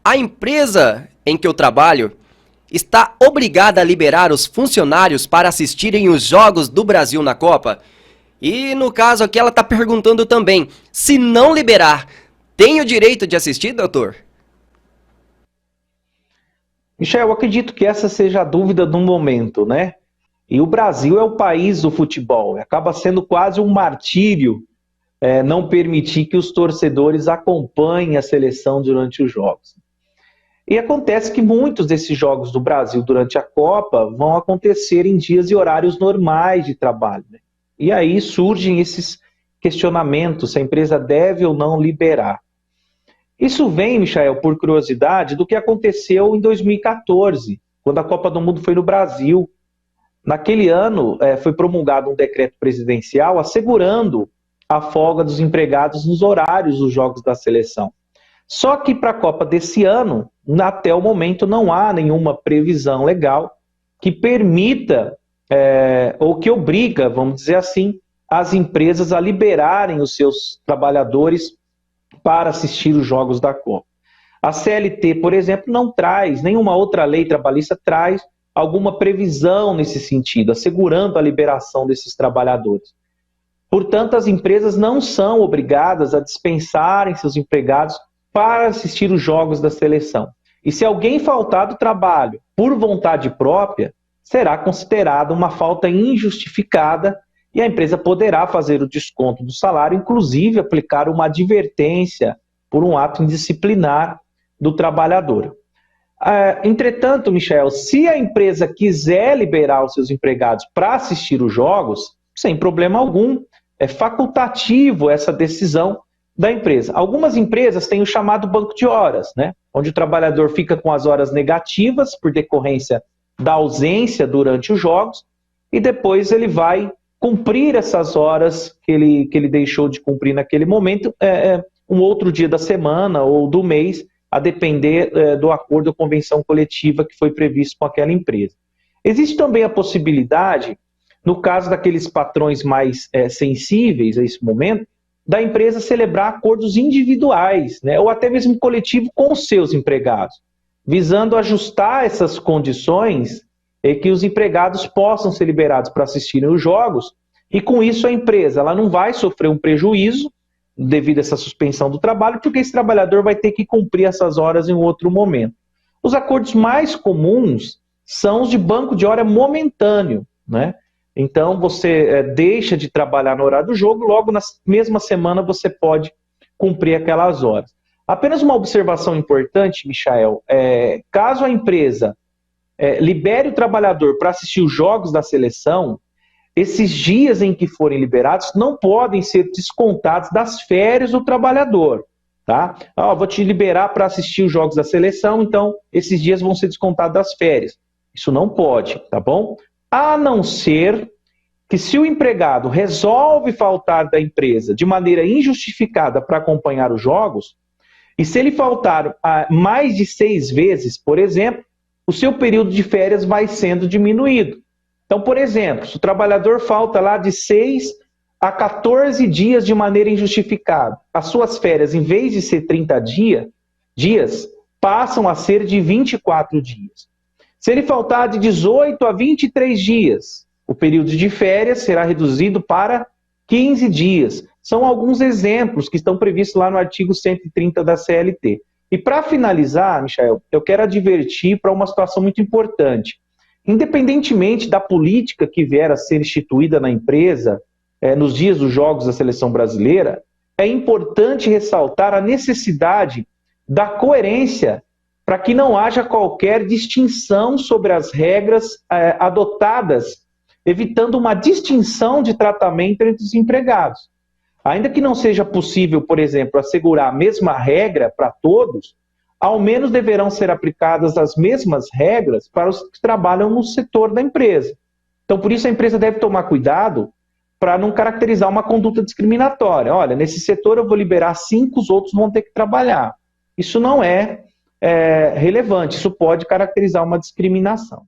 A empresa em que eu trabalho está obrigada a liberar os funcionários para assistirem os jogos do Brasil na Copa? E no caso aqui ela está perguntando também, se não liberar, tem o direito de assistir, doutor? Michel, eu acredito que essa seja a dúvida do momento, né? E o Brasil é o país do futebol. Acaba sendo quase um martírio não permitir que os torcedores acompanhem a seleção durante os jogos. E acontece que muitos desses jogos do Brasil durante a Copa vão acontecer em dias e horários normais de trabalho, né? E aí surgem esses questionamentos se a empresa deve ou não liberar. Isso vem, Michael, por curiosidade, do que aconteceu em 2014, quando a Copa do Mundo foi no Brasil. Naquele ano, foi promulgado um decreto presidencial assegurando a folga dos empregados nos horários dos jogos da seleção. Só que para a Copa desse ano, até o momento, não há nenhuma previsão legal que permita, ou que obriga, vamos dizer assim, as empresas a liberarem os seus trabalhadores para assistir os jogos da Copa. A CLT, por exemplo, não traz, nenhuma outra lei trabalhista traz alguma previsão nesse sentido, assegurando a liberação desses trabalhadores. Portanto, as empresas não são obrigadas a dispensarem seus empregados para assistir os jogos da seleção. E se alguém faltar do trabalho por vontade própria, será considerada uma falta injustificada e a empresa poderá fazer o desconto do salário, inclusive aplicar uma advertência por um ato indisciplinar do trabalhador. Entretanto, Michel, se a empresa quiser liberar os seus empregados para assistir os jogos, sem problema algum, é facultativo essa decisão da empresa. Algumas empresas têm o chamado banco de horas, né? Onde o trabalhador fica com as horas negativas por decorrência da ausência durante os jogos e depois ele vai cumprir essas horas que ele deixou de cumprir naquele momento, um outro dia da semana ou do mês, a depender do acordo ou convenção coletiva que foi previsto com aquela empresa. Existe também a possibilidade, no caso daqueles patrões mais sensíveis a esse momento, da empresa celebrar acordos individuais, né, ou até mesmo coletivo com os seus empregados, visando ajustar essas condições e que os empregados possam ser liberados para assistirem os jogos, e com isso a empresa ela não vai sofrer um prejuízo devido a essa suspensão do trabalho, porque esse trabalhador vai ter que cumprir essas horas em outro momento. Os acordos mais comuns são os de banco de hora momentâneo, né? Então você deixa de trabalhar no horário do jogo, logo na mesma semana você pode cumprir aquelas horas. Apenas uma observação importante, Michael, caso a empresa libere o trabalhador para assistir os jogos da seleção, esses dias em que forem liberados não podem ser descontados das férias do trabalhador, tá? Vou te liberar para assistir os jogos da seleção, então esses dias vão ser descontados das férias. Isso não pode, tá bom? A não ser que se o empregado resolve faltar da empresa de maneira injustificada para acompanhar os jogos, e se ele faltar mais de 6 vezes, por exemplo, o seu período de férias vai sendo diminuído. Então, por exemplo, se o trabalhador falta lá de 6 a 14 dias de maneira injustificada, as suas férias, em vez de ser 30 dias, passam a ser de 24 dias. Se ele faltar de 18 a 23 dias, o período de férias será reduzido para 15 dias. São alguns exemplos que estão previstos lá no artigo 130 da CLT. E para finalizar, Michael, eu quero advertir para uma situação muito importante. Independentemente da política que vier a ser instituída na empresa, nos dias dos jogos da seleção brasileira, é importante ressaltar a necessidade da coerência para que não haja qualquer distinção sobre as regras adotadas, evitando uma distinção de tratamento entre os empregados. Ainda que não seja possível, por exemplo, assegurar a mesma regra para todos, ao menos deverão ser aplicadas as mesmas regras para os que trabalham no setor da empresa. Então, por isso, a empresa deve tomar cuidado para não caracterizar uma conduta discriminatória. Olha, nesse setor eu vou liberar 5, os outros vão ter que trabalhar. Isso não é relevante, isso pode caracterizar uma discriminação.